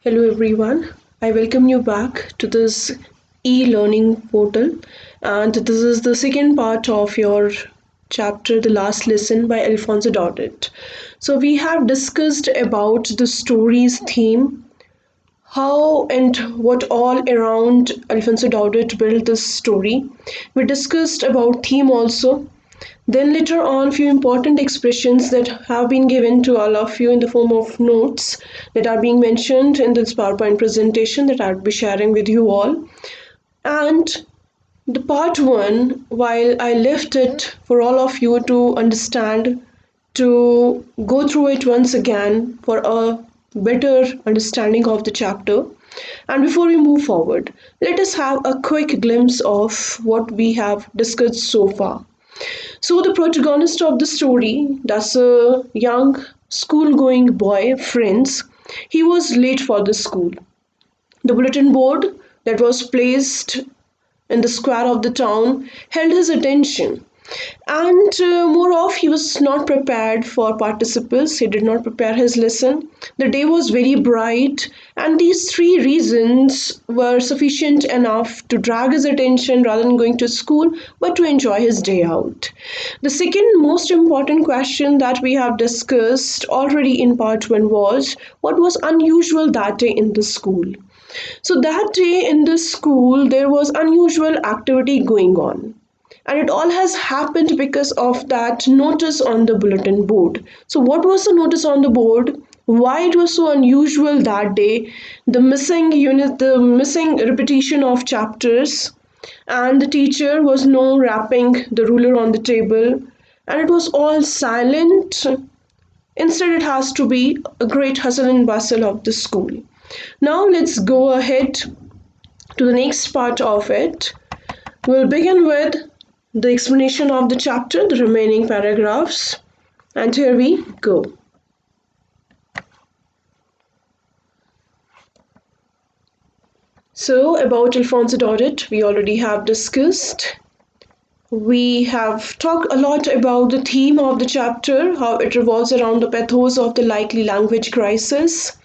Hello everyone. I welcome you back to this e-learning portal, and this is the second part of your chapter, The Last Lesson by Alfonso Daudet. So we have discussed about the story's theme, how and what all around Alfonso Daudet built this story. We discussed about theme also, then later on, few important expressions that have been given to all of you in the form of notes that are being mentioned in this PowerPoint presentation that I'll be sharing with you all. And the part one, while I left it for all of you to understand, to go through it once again for a better understanding of the chapter. And before we move forward, let us have a quick glimpse of what we have discussed so far. So the protagonist of the story, that's a young school-going boy, Prince. He was late for the school. The bulletin board that was placed in the square of the town held his attention. And more of, he was not prepared for participants. He did not prepare his lesson. The day was very bright, and these three reasons were sufficient enough to drag his attention rather than going to school, but to enjoy his day out. The second most important question that we have discussed already in part one was what was unusual that day in the school. So that day in the school, there was unusual activity going on. And it all has happened because of that notice on the bulletin board. So, what was the notice on the board? Why it was so unusual that day? The missing unit, the missing repetition of chapters, and the teacher was no rapping the ruler on the table, and it was all silent. Instead, it has to be a great hustle and bustle of the school. Now, let's go ahead to the next part of it. We'll begin with the explanation of the chapter, the remaining paragraphs, and here we go. So, about Alfonso Daudet, we already have discussed. We have talked a lot about the theme of the chapter, how it revolves around the pathos of the likely language crisis,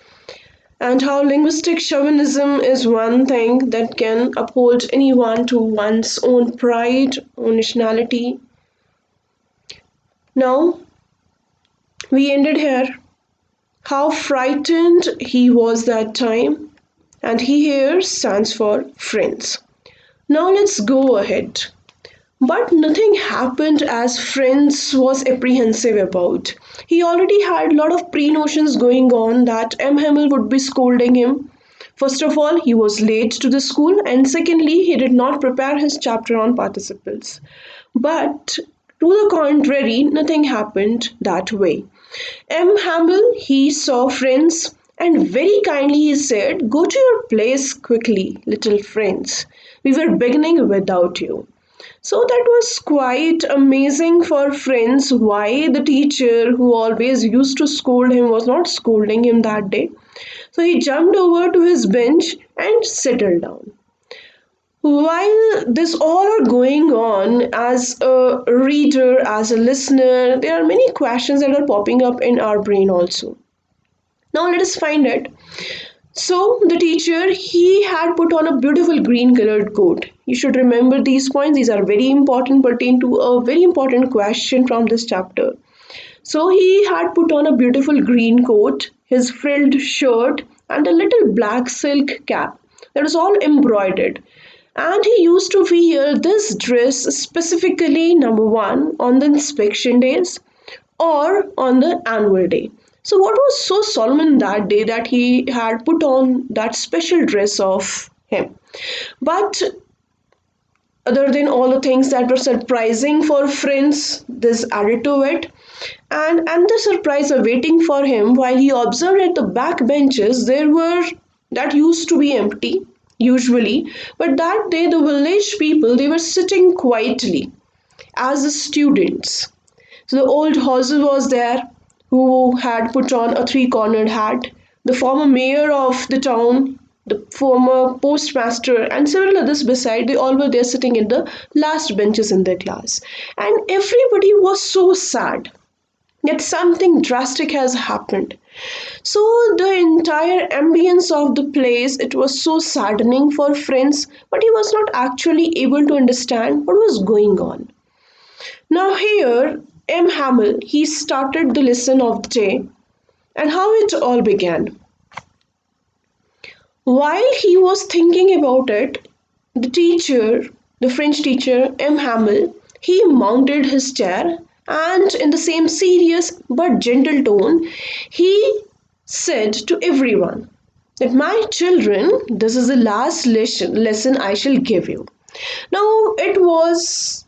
and how linguistic chauvinism is one thing that can uphold anyone to one's own pride, own nationality. Now, we ended here. How frightened he was that time, and he here stands for friends. Now let's go ahead. But nothing happened as Friends was apprehensive about. He already had a lot of pre-notions going on that M. Hamel would be scolding him. First of all, he was late to the school, and secondly, he did not prepare his chapter on participles. But to the contrary, nothing happened that way. M. Hamel, he saw Friends and very kindly he said, "Go to your place quickly, little Friends. We were beginning without you." So that was quite amazing for Friends why the teacher who always used to scold him was not scolding him that day. So he jumped over to his bench and settled down. While this all are going on, as a reader, as a listener, there are many questions that are popping up in our brain also. Now let us find it. So the teacher, he had put on a beautiful green colored coat. You should remember these points. These are very important, pertain to a very important question from this chapter. So he had put on a beautiful green coat, his frilled shirt, and a little black silk cap that was all embroidered. And he used to wear this dress specifically, number one, on the inspection days or on the annual day. So, what was so solemn that day that he had put on that special dress of him? But other than all the things that were surprising for Friends, this added to it. And the surprise awaiting for him while he observed at the back benches, there were that used to be empty usually, but that day the village people they were sitting quietly as the students. So the old Hauser was there who had put on a three-cornered hat. The former mayor of the town, the former postmaster, and several others beside, they all were there sitting in the last benches in their class. And everybody was so sad. that something drastic has happened. So the entire ambience of the place, it was so saddening for Friends, but he was not actually able to understand what was going on. Now here, M. Hamill, he started the lesson of the day and how it all began. While he was thinking about it, the teacher, the French teacher, M. Hamill, he mounted his chair and, in the same serious but gentle tone, he said to everyone that, my children, this is the last lesson I shall give you. Now, it was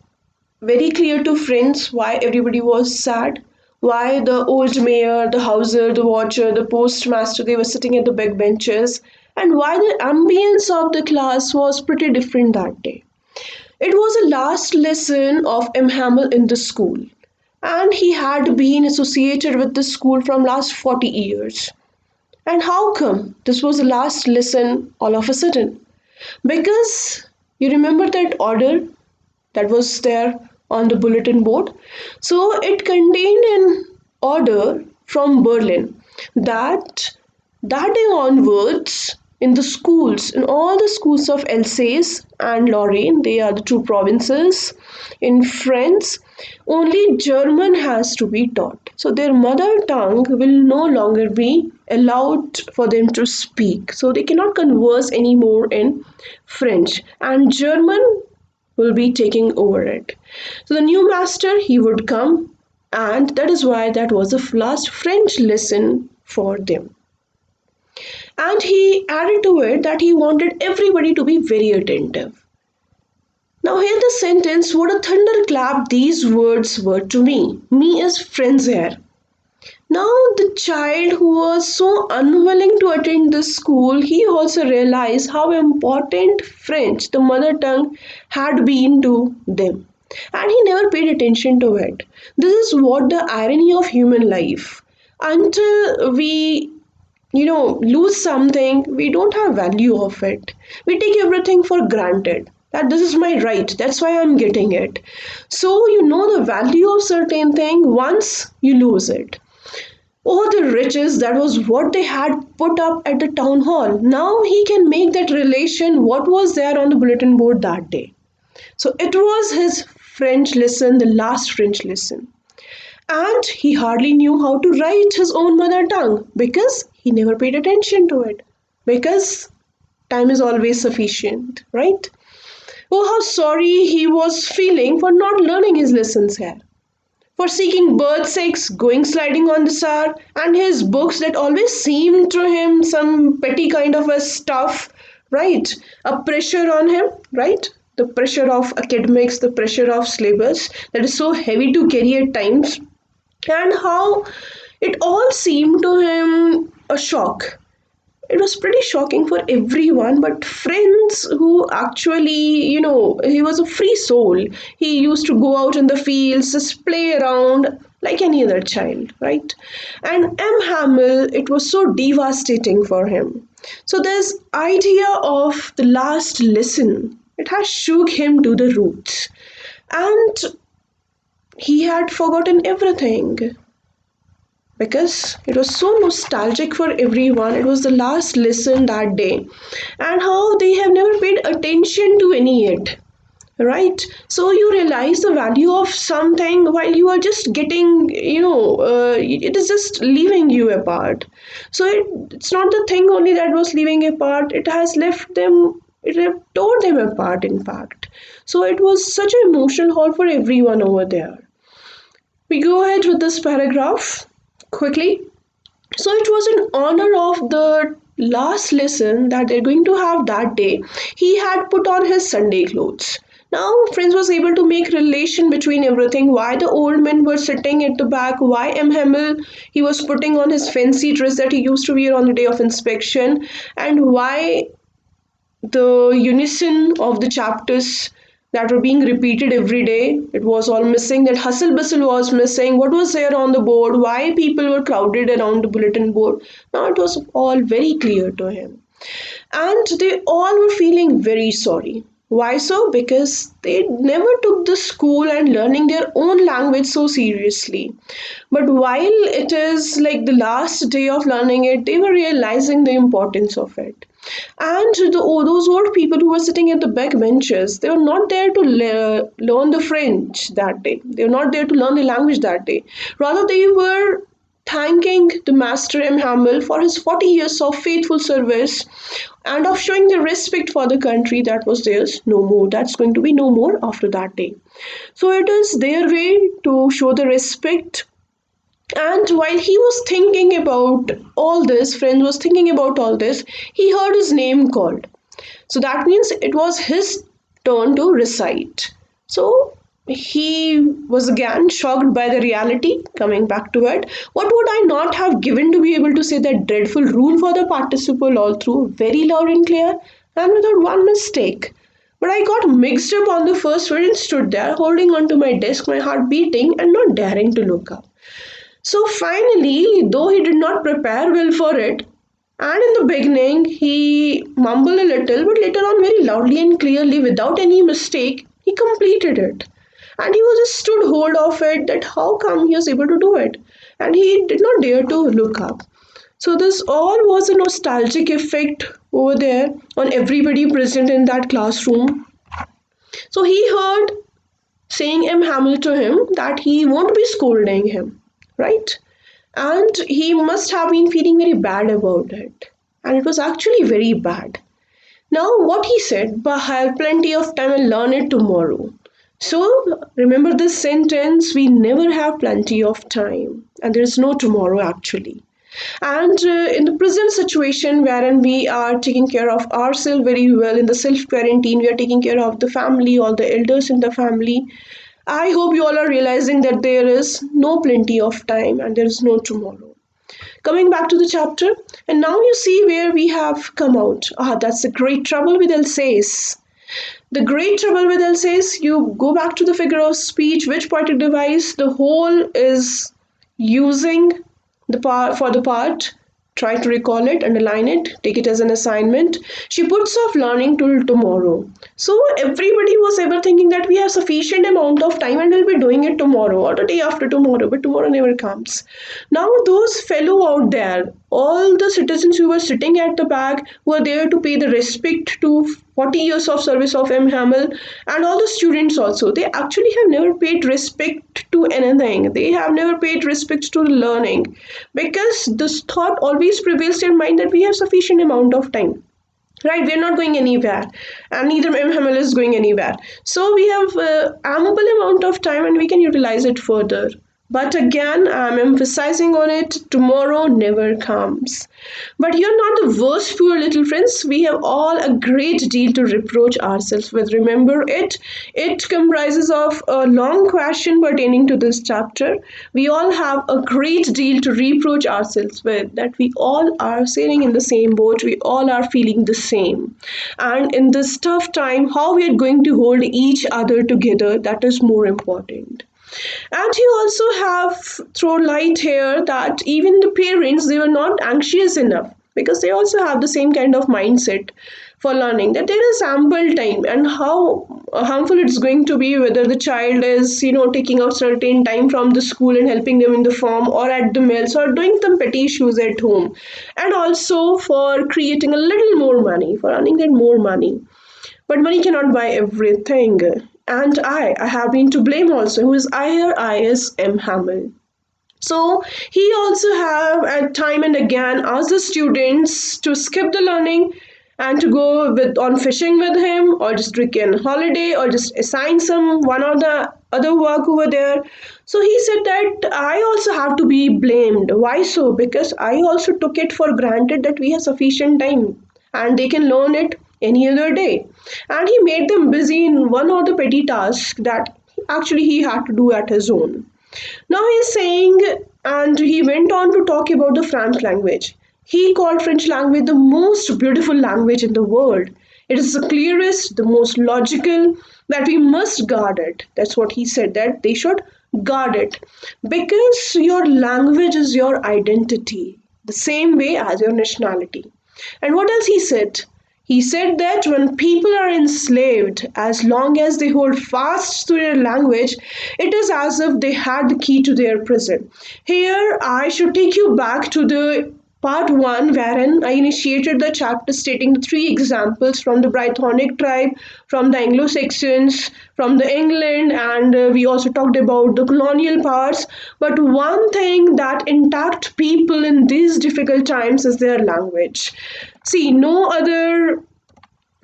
very clear to Friends why everybody was sad, why the old mayor, the houser, the watcher, the postmaster, they were sitting at the back benches, and why the ambience of the class was pretty different that day. It was the last lesson of M. Hamill in the school, and he had been associated with the school from last 40 years. And how come this was the last lesson all of a sudden? Because you remember that order that was there on the bulletin board. So it contained an order from Berlin that that day onwards, in the schools, in all the schools of Alsace and Lorraine, they are the two provinces in France, only German has to be taught. So their mother tongue will no longer be allowed for them to speak. So they cannot converse anymore in French, and German will be taking over it. So the new master, he would come, and that is why that was the last French lesson for them. And he added to it that he wanted everybody to be very attentive. Now, hear the sentence, what a thunderclap these words were to me. Me as Friends here. Now, the child who was so unwilling to attend this school, he also realized how important French, the mother tongue, had been to them. And he never paid attention to it. This is what the irony of human life. Until we lose something, we don't have value of it. We take everything for granted, that this is my right, that's why I'm getting it. So you know the value of certain thing once you lose it. Oh, the riches, that was what they had put up at the town hall. Now he can make that relation what was there on the bulletin board that day. So it was his French lesson, the last French lesson. And he hardly knew how to write his own mother tongue because he never paid attention to it. Because time is always sufficient, right? Oh, how sorry he was feeling for not learning his lessons here, for seeking birdsakes, going sliding on the sour, and his books that always seemed to him some petty kind of a stuff, right? A pressure on him, right? The pressure of academics, the pressure of syllabus that is so heavy to carry at times, and how it all seemed to him a shock. It was pretty shocking for everyone, but Friends, who actually, he was a free soul. He used to go out in the fields, just play around like any other child, right? And M. Hamill, it was so devastating for him. So this idea of the last lesson, it has shook him to the roots. And he had forgotten everything because it was so nostalgic for everyone. It was the last lesson that day, and how they have never paid attention to any yet. Right? So you realize the value of something while you are just getting, it is just leaving you apart. So it's not the thing only that was leaving apart, it has left them, it have tore them apart, in fact. So it was such an emotional haul for everyone over there. We go ahead with this paragraph quickly. So it was in honor of the last lesson that they're going to have that day. He had put on his Sunday clothes. Now, Friends was able to make relation between everything. Why the old men were sitting at the back, why M. Hamill, he was putting on his fancy dress that he used to wear on the day of inspection, and why the unison of the chapters that were being repeated every day, it was all missing. That hustle bustle was missing. What was there on the board, why people were crowded around the bulletin board, now it was all very clear to him. And they all were feeling very sorry. Why so? Because they never took the school and learning their own language so seriously. But while it is like the last day of learning it, they were realizing the importance of it. And those old people who were sitting at the back benches, they were not there to learn the French that day. They were not there to learn the language that day. Rather, they were thanking the Master M. Hamel for his 40 years of faithful service and of showing the respect for the country that was theirs no more. That's going to be no more after that day. So it is their way to show the respect. And while he was thinking about all this, friend was thinking about all this, he heard his name called. So that means it was his turn to recite. So he was again shocked by the reality, coming back to it. What would I not have given to be able to say that dreadful rule for the participle all through, very loud and clear, and without one mistake? But I got mixed up on the first word and stood there, holding onto my desk, my heart beating and not daring to look up. So finally, though he did not prepare well for it, and in the beginning he mumbled a little, but later on, very loudly and clearly, without any mistake, he completed it. And he was just stood hold of it that how come he was able to do it. And he did not dare to look up. So this all was a nostalgic effect over there on everybody present in that classroom. So he heard saying M. Hamill to him that he won't be scolding him, right? And he must have been feeling very bad about it. And it was actually very bad. Now, what he said, but I have plenty of time and learn it tomorrow. So, remember this sentence we never have plenty of time, and there is no tomorrow actually. And in the present situation, wherein we are taking care of ourselves very well in the self quarantine, we are taking care of the family, all the elders in the family. I hope you all are realizing that there is no plenty of time and there is no tomorrow. Coming back to the chapter, and now you see where we have come out. Ah, that's the great trouble with Alsace. The great trouble with Alsace, you go back to the figure of speech, which poetic device the whole is using the part for the part. Try to recall it, underline it, take it as an assignment. She puts off learning till tomorrow. So everybody was ever thinking that we have sufficient amount of time and we'll be doing it tomorrow or the day after tomorrow, but tomorrow never comes. Now those fellow out there, all the citizens who were sitting at the back were there to pay the respect to 40 years of service of M. Hamel and all the students also. They actually have never paid respect to anything. They have never paid respect to learning because this thought always prevails in mind that we have sufficient amount of time. Right, we're not going anywhere, and neither M. Hamel is going anywhere. So we have ample amount of time, and we can utilize it further. But again, I'm emphasizing on it, tomorrow never comes. But you're not the worst, poor little friends. We have all a great deal to reproach ourselves with. Remember it. It comprises of a long question pertaining to this chapter. We all have a great deal to reproach ourselves with, that we all are sailing in the same boat. We all are feeling the same. And in this tough time, how we are going to hold each other together, that is more important. And you also have thrown light here that even the parents, they were not anxious enough because they also have the same kind of mindset for learning that there is ample time, and how harmful it's going to be whether the child is taking out certain time from the school and helping them in the farm or at the mills or doing some petty issues at home, and also for creating a little more money, for earning that more money. But money cannot buy everything. And I have been to blame also. Who is I here? I is M. Hamill. So he also have at time and again asked the students to skip the learning and to go with on fishing with him or just take an holiday or just assign some one or the other work over there. So he said that I also have to be blamed. Why so? Because I also took it for granted that we have sufficient time and they can learn it any other day. And he made them busy in one or the petty task that actually he had to do at his own. Now he's saying, and he went on to talk about the French language. He called French language the most beautiful language in the world. It is the clearest, the most logical, that we must guard it. That's what he said, that they should guard it. Because your language is your identity, the same way as your nationality. And what else he said? He said that when people are enslaved, as long as they hold fast to their language, it is as if they had the key to their prison. Here, I should take you back to the part 1, wherein I initiated the chapter stating the three examples from the Brythonic tribe, from the Anglo Saxons, from the England, and we also talked about the colonial parts. But one thing that intact people in these difficult times is their language. See, no other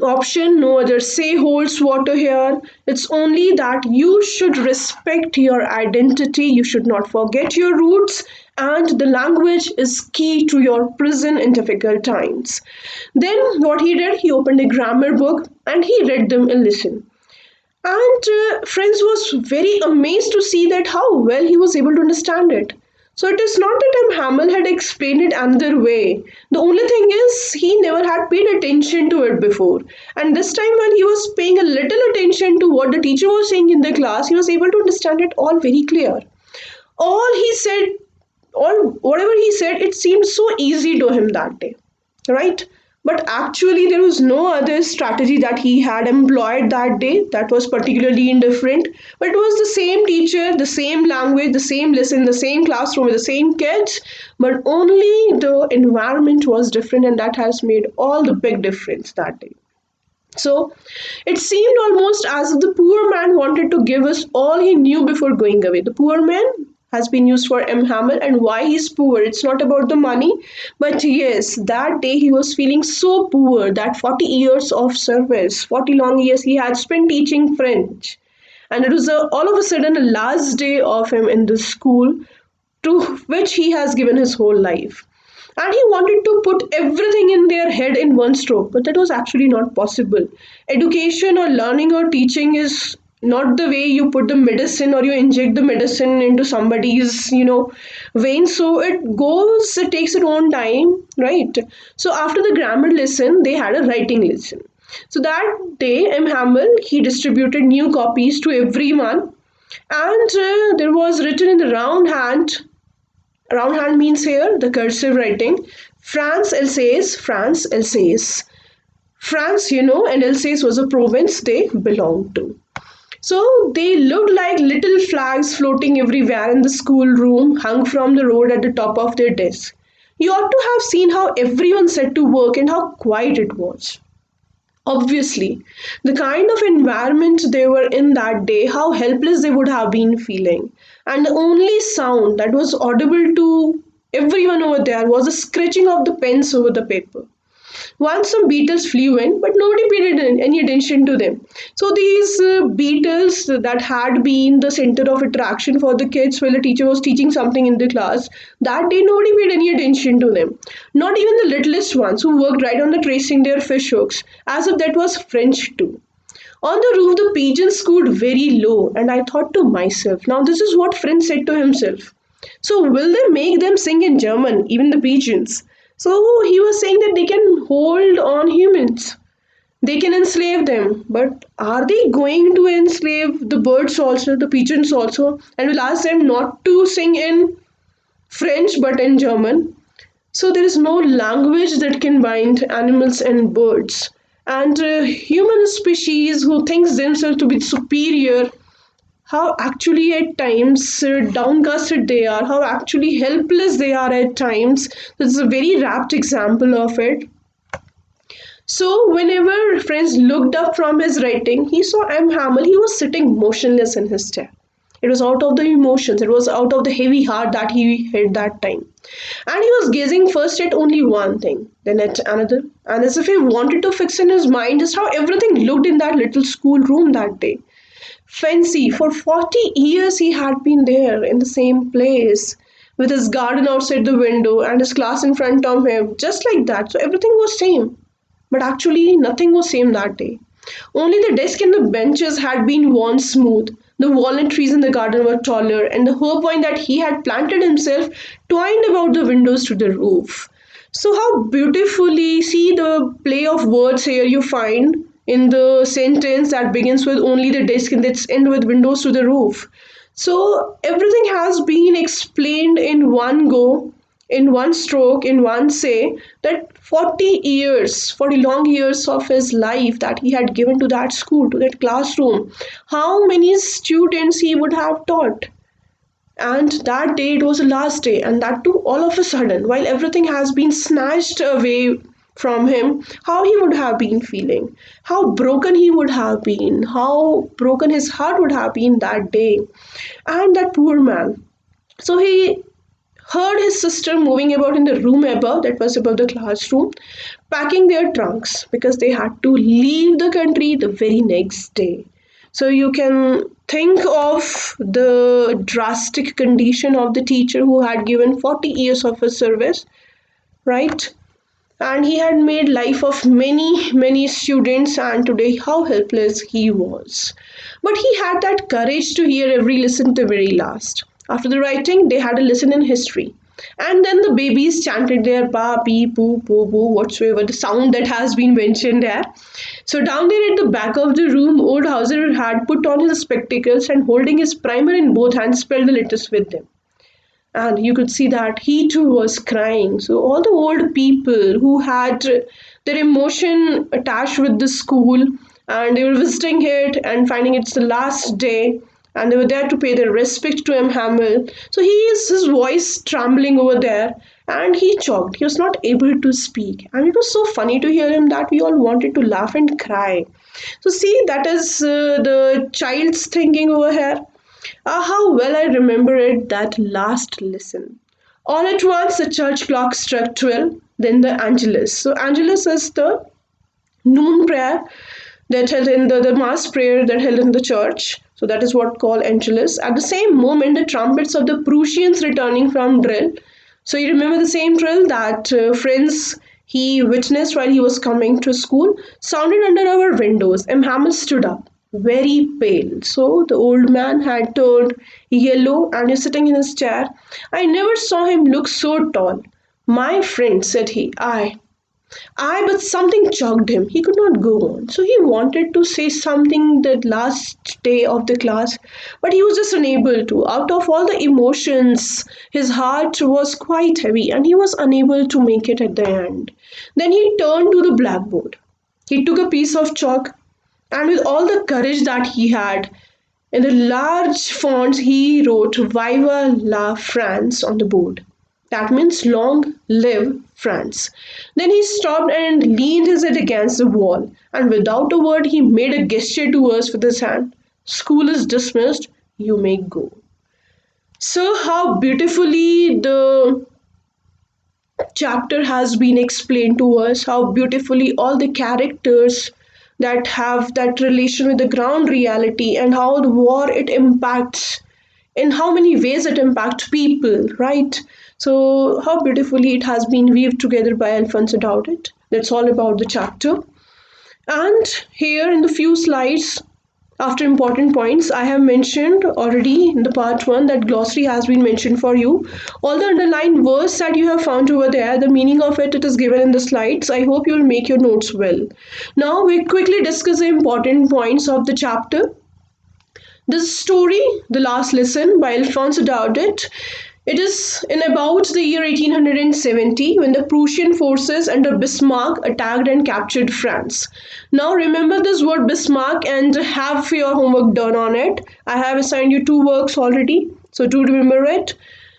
option, no other say holds water here. It's only that you should respect your identity, you should not forget your roots, and the language is key to your prison in difficult times. Then, what he did, he opened a grammar book and he read them a lesson. And Friends was very amazed to see that how well he was able to understand it. So it is not that M. Hamel had explained it another way. The only thing is he never had paid attention to it before. And this time when he was paying a little attention to what the teacher was saying in the class, he was able to understand it all very clear. All he said, all whatever he said, it seemed so easy to him that day, right? But actually, there was no other strategy that he had employed that day that was particularly indifferent. But it was the same teacher, the same language, the same lesson, the same classroom with the same kids, but only the environment was different, and that has made all the big difference that day. So it seemed almost as if the poor man wanted to give us all he knew before going away. The poor man has been used for M. Hammer, and why he's poor. It's not about the money, but yes, that day he was feeling so poor that 40 years of service, 40 long years he had spent teaching French. And it was all of a sudden a last day of him in the school to which he has given his whole life. And he wanted to put everything in their head in one stroke, but that was actually not possible. Education or learning or teaching is not the way you put the medicine or you inject the medicine into somebody's veins. So it takes its own time, right? So after the grammar lesson they had a writing lesson. So that day M. Hamel, he distributed new copies to everyone, and there was written in the round hand. Round hand means here the cursive writing. France, Alsace. France, and Alsace was a province they belonged to. So they looked like little flags floating everywhere in the schoolroom, hung from the road at the top of their desk. You ought to have seen how everyone set to work and how quiet it was. Obviously, the kind of environment they were in that day, how helpless they would have been feeling. And the only sound that was audible to everyone over there was the scratching of the pens over the paper. Once some beetles flew in, but nobody paid any attention to them. So these beetles that had been the center of attraction for the kids while the teacher was teaching something in the class, that day nobody paid any attention to them. Not even the littlest ones who worked right on the tracing their fish hooks, as if that was French too. On the roof, the pigeons cooed very low, and I thought to myself, now this is what French said to himself. So, will they make them sing in German, even the pigeons? So, he was saying that they can hold on humans, they can enslave them, but are they going to enslave the birds also, the pigeons also, and will ask them not to sing in French but in German? So there is no language that can bind animals and birds. And human species who thinks themselves to be superior, how actually at times downcasted they are, how actually helpless they are at times. This is a very rapt example of it. So whenever Franz looked up from his writing, he saw M. Hamel. He was sitting motionless in his chair. It was out of the emotions, it was out of the heavy heart that he had that time. And he was gazing first at only one thing, then at another, and as if he wanted to fix in his mind just how everything looked in that little schoolroom that day. Fancy, for 40 years he had been there in the same place, with his garden outside the window and his class in front of him, just like that. So everything was same. But actually, nothing was same that day. Only the desk and the benches had been worn smooth. The walnut trees in the garden were taller, and the herb that he had planted himself twined about the windows to the roof. So, how beautifully see the play of words here you find in the sentence that begins with only the desk and that's end with windows to the roof. So, everything has been explained in one go, in one stroke, in one say, that 40 years, 40 long years of his life that he had given to that school, to that classroom, how many students he would have taught. And that day, it was the last day, and that too all of a sudden, while everything has been snatched away from him, how he would have been feeling, how broken he would have been, how broken his heart would have been that day. And that poor man, so he heard his sister moving about in the room above, that was above the classroom, packing their trunks because they had to leave the country the very next day. So you can think of the drastic condition of the teacher who had given 40 years of his service, right? And he had made life of many students, and today how helpless he was. But he had that courage to hear every lesson to the very last. After the writing, they had a lesson in history, and then the babies chanted their ba bee boo boo boo whatsoever the sound that has been mentioned there. So down there at the back of the room, old Hauser had put on his spectacles and holding his primer in both hands spelled the letters with them, and you could see that he too was crying. So all the old people who had their emotion attached with the school, and they were visiting it and finding it's the last day, and they were there to pay their respect to M. Hamill. So he is his voice trembling over there, and he choked. He was not able to speak, and it was so funny to hear him that we all wanted to laugh and cry. So see, that is the child's thinking over here. Ah, how well I remember it, that last lesson. All at once, the church clock struck 12, then the Angelus. So, Angelus is the noon prayer that held in the mass prayer that held in the church. So, that is what called Angelus. At the same moment, the trumpets of the Prussians returning from drill. So, you remember the same drill that friends he witnessed while he was coming to school sounded under our windows. M. Hamill stood up, very pale. So the old man had turned yellow and is sitting in his chair. I never saw him look so tall. My friend, said he, but something choked him. He could not go on. So he wanted to say something that last day of the class, but he was just unable to. Out of all the emotions, his heart was quite heavy and he was unable to make it at the end. Then he turned to the blackboard. He took a piece of chalk, and with all the courage that he had, in the large fonts he wrote Viva la France on the board. That means long live France. Then he stopped and leaned his head against the wall, and without a word he made a gesture to us with his hand. School is dismissed, you may go. So how beautifully the chapter has been explained to us, how beautifully all the characters that have that relation with the ground reality, and how the war it impacts, in how many ways it impacts people, right? So how beautifully it has been weaved together by Alfonso Daudet. That's all about the chapter. And here in the few slides, after important points, I have mentioned already in the part 1 that glossary has been mentioned for you. All the underlined words that you have found over there, the meaning of it is given in the slides. I hope you will make your notes well. Now we quickly discuss the important points of the chapter. This story, The Last Lesson by Alphonse Daudet, it is in about the year 1870 when the Prussian forces under Bismarck attacked and captured France. Now remember this word Bismarck and have your homework done on it. I have assigned you 2 works already, so do remember it.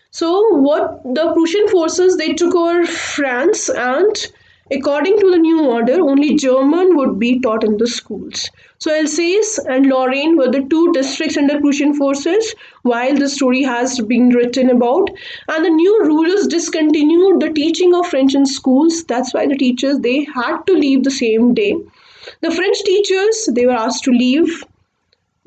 So what the Prussian forces, they took over France, and according to the new order, only German would be taught in the schools. So Alsace and Lorraine were the 2 districts under Prussian forces while the story has been written about. And the new rulers discontinued the teaching of French in schools. That's why the teachers, they had to leave the same day. The French teachers, they were asked to leave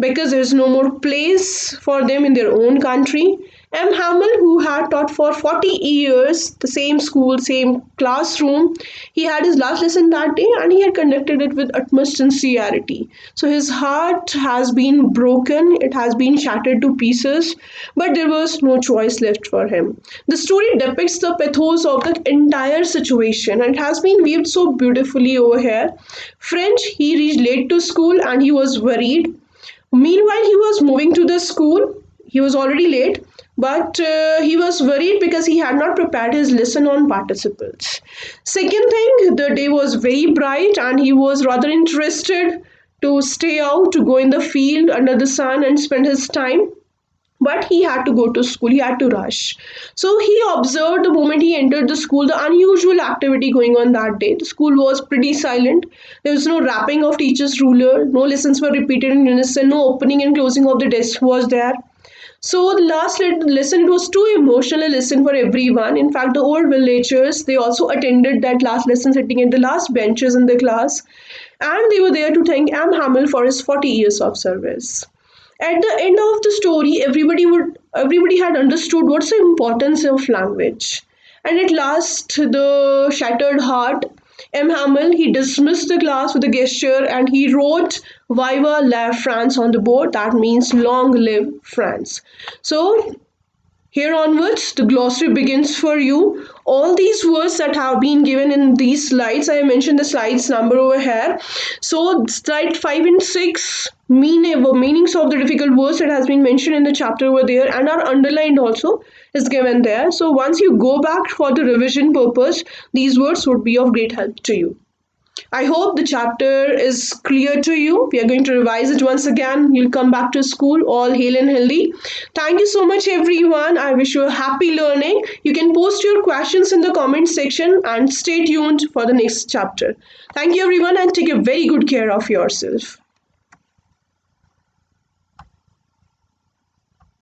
because there is no more place for them in their own country. M. Hamill, who had taught for 40 years the same school, same classroom, he had his last lesson that day and he had conducted it with utmost sincerity. So his heart has been broken, it has been shattered to pieces, but there was no choice left for him. The story depicts the pathos of the entire situation and it has been weaved so beautifully over here. French, he reached late to school and he was worried. Meanwhile, he was moving to the school. He was already late, but he was worried because he had not prepared his lesson on participles. Second thing, the day was very bright and he was rather interested to stay out, to go in the field under the sun and spend his time, but he had to go to school, he had to rush. So he observed the moment he entered the school the unusual activity going on that day. The school was pretty silent. There was no rapping of teacher's ruler, no lessons were repeated in unison, no opening and closing of the desk was there. So the last lesson, it was too emotional a lesson for everyone. In fact, the old villagers, they also attended that last lesson, sitting at the last benches in the class, and they were there to thank Am Hamel for his 40 years of service. At the end of the story, everybody had understood what's the importance of language. And at last, the shattered heart, M. Hamel, he dismissed the class with a gesture and he wrote Viva la France on the board. That means long live France. So here onwards, the glossary begins for you. All these words that have been given in these slides, I have mentioned the slides number over here. So slide 5 and 6 meanings of the difficult words that has been mentioned in the chapter over there and are underlined also is given there. So once you go back for the revision purpose, these words would be of great help to you. I hope the chapter is clear to you. We are going to revise it once again. You'll come back to school all hale and healthy. Thank you so much, everyone. I wish you a happy learning. You can post your questions in the comment section and stay tuned for the next chapter. Thank you, everyone, and take a very good care of yourself.